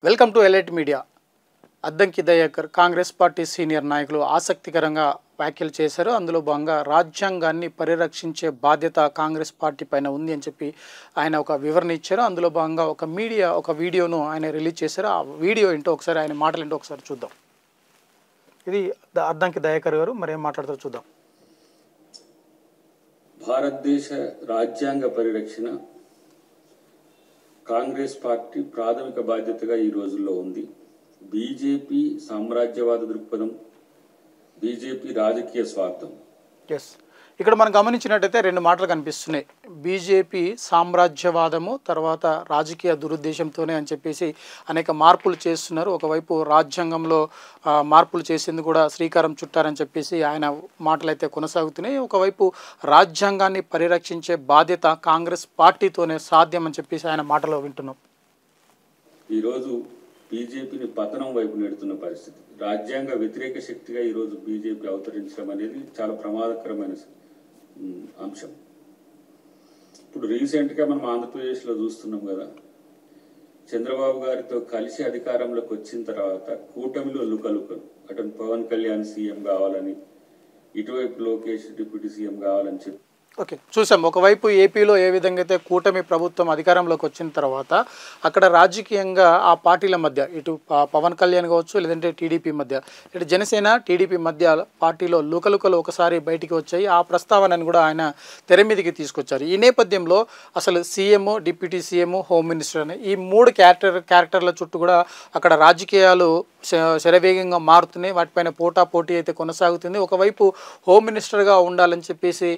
Welcome to elite media. Addanki Dayakar Congress party senior నాయకులు ఆసక్తికరంగా వ్యాఖ్యలు చేశారు. అందులో భాగంగా రాజ్యాంగాన్ని పరిరక్షించే బాధ్యత కాంగ్రెస్ పార్టీ పైన ఉంది అని చెప్పి ఆయన ఒక వివరణ ఇచ్చారు. అందులో భాగంగా ఒక వీడియోను ఆయన రిలీజ్ చేశారు. ఆ వీడియో ఏంటో ఒకసారి, ఆయన మాటలు ఏంటో ఒకసారి చూద్దాం. ఇది అద్దంకి దయాకర్ గారు మరి ఏం మాట్లాడతారో చూద్దాం. భారతదేశ రాజ్యాంగ పరిరక్షణ కాంగ్రెస్ పార్టీ ప్రాథమిక బాధ్యతగా ఈ రోజుల్లో ఉంది. బీజేపీ సామ్రాజ్యవాద దృక్పథం, బీజేపీ రాజకీయ స్వార్థం. ఇక్కడ మనం గమనించినట్టయితే రెండు మాటలు కనిపిస్తున్నాయి. బీజేపీ సామ్రాజ్యవాదము, తర్వాత రాజకీయ దురుద్దేశంతోనే అని చెప్పేసి అనేక మార్పులు చేస్తున్నారు. ఒకవైపు రాజ్యాంగంలో మార్పులు చేసేందుకు కూడా శ్రీకారం చుట్టారని చెప్పేసి ఆయన మాటలు అయితే కొనసాగుతున్నాయి. ఒకవైపు రాజ్యాంగాన్ని పరిరక్షించే బాధ్యత కాంగ్రెస్ పార్టీతోనే సాధ్యం అని చెప్పేసి ఆయన మాటలో వింటున్నాం. ఈరోజు బీజేపీని పతనం వైపు నెడుతున్న పరిస్థితి, రాజ్యాంగ వ్యతిరేక శక్తిగా ఈరోజు బీజేపీ అవతరించడం అనేది చాలా ప్రమాదకరమైన అంశం. ఇప్పుడు రీసెంట్గా మనం ఆంధ్రప్రదేశ్లో చూస్తున్నాం కదా, చంద్రబాబు గారితో కలిసి అధికారంలోకి వచ్చిన తర్వాత కూటమిలో లుకలుకలు, అటు పవన్ కళ్యాణ్ సీఎం కావాలని, ఇటువైపు లోకేష్ డిప్యూటీ సీఎం కావాలని చెప్పి చూసాం. ఒకవైపు ఏపీలో ఏ విధంగా అయితే కూటమి ప్రభుత్వం అధికారంలోకి వచ్చిన తర్వాత అక్కడ రాజకీయంగా ఆ పార్టీల మధ్య, ఇటు పవన్ కళ్యాణ్ కావచ్చు, లేదంటే టీడీపీ మధ్య, ఇటు జనసేన టీడీపీ మధ్య పార్టీలో లుకలుకలు ఒకసారి బయటికి వచ్చాయి. ఆ ప్రస్తావనను కూడా ఆయన తెర మీదకి తీసుకొచ్చారు. ఈ నేపథ్యంలో అసలు CM, deputy CM, home minister అనే ఈ మూడు క్యారెక్టర్ల చుట్టూ కూడా అక్కడ రాజకీయాలు శరవేగంగా మారుతున్నాయి. వాటిపైన పోటీ అయితే కొనసాగుతుంది. ఒకవైపు హోమ్ మినిస్టర్గా ఉండాలని చెప్పేసి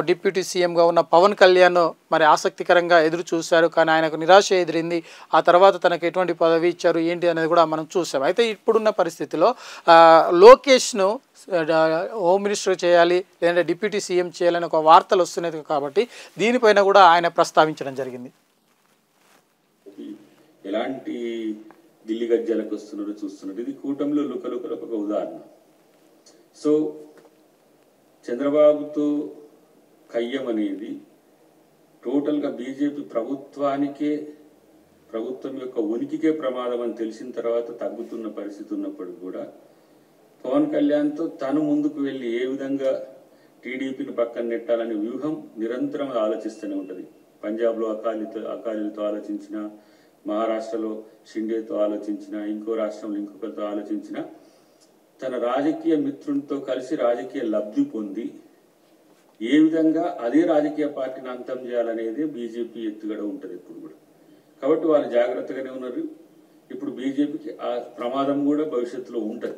డిప్యూటీ సీఎంగా ఉన్న పవన్ కళ్యాణ్ మరి ఆసక్తికరంగా ఎదురు చూశారు. కానీ ఆయనకు నిరాశ ఎదిరింది. ఆ తర్వాత తనకు ఎటువంటి పదవి ఇచ్చారు ఏంటి అనేది కూడా మనం చూసాం. అయితే ఇప్పుడున్న పరిస్థితిలో లోకేష్ను హోమ్ మినిస్టర్ చేయాలి, లేదంటే డిప్యూటీ సీఎం చేయాలని ఒక వార్తలు వస్తున్నాయి. కాబట్టి దీనిపైన కూడా ఆయన ప్రస్తావించడం జరిగింది. ఎలాంటి ఢిల్లీ గజ్జాలకు వస్తున్నారో చూస్తున్నారు. ఇది కూటమిలో లుకలుకలకు ఒక ఉదాహరణ. సో చంద్రబాబుతో కయ్యం అనేది టోటల్గా బీజేపీ ప్రభుత్వం యొక్క ఉనికికే ప్రమాదం అని తెలిసిన తర్వాత తగ్గుతున్న పరిస్థితి ఉన్నప్పటికీ కూడా పవన్ కళ్యాణ్తో తను ముందుకు వెళ్ళి ఏ విధంగా టీడీపీని పక్కన నెట్టాలనే వ్యూహం నిరంతరం ఆలోచిస్తూనే ఉంటుంది. పంజాబ్లో అకాలీలతో ఆలోచించిన, మహారాష్ట్రలో షిండేతో ఆలోచించిన, ఇంకో రాష్ట్రంలో ఇంకొకరితో ఆలోచించిన, తన రాజకీయ మిత్రునితో కలిసి రాజకీయ లబ్ధి పొంది ఏ విధంగా అదే రాజకీయ పార్టీని అంతం చేయాలనేది బీజేపీ ఎత్తుగడ ఉంటుంది ఎప్పుడు కూడా. కాబట్టి వాళ్ళు జాగ్రత్తగానే ఉన్నారు. ఇప్పుడు బీజేపీకి ఆ ప్రమాదం కూడా భవిష్యత్తులో ఉంటుంది.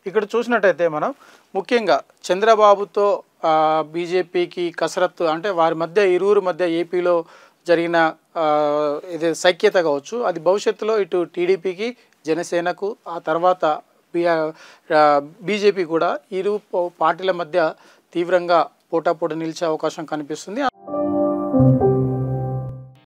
ఇక్కడ చూసినట్టయితే మనం ముఖ్యంగా చంద్రబాబుతో బీజేపీకి కసరత్తు, అంటే వారి మధ్య, ఇరువురు మధ్య ఏపీలో జరిగిన ఇది సఖ్యత కావచ్చు, అది భవిష్యత్తులో ఇటు టీడీపీకి, జనసేనకు, ఆ తర్వాత బీజేపీ కూడా ఇరు పార్టీల మధ్య తీవ్రంగా పోటాపోటీ నిలిచే అవకాశం కనిపిస్తుంది.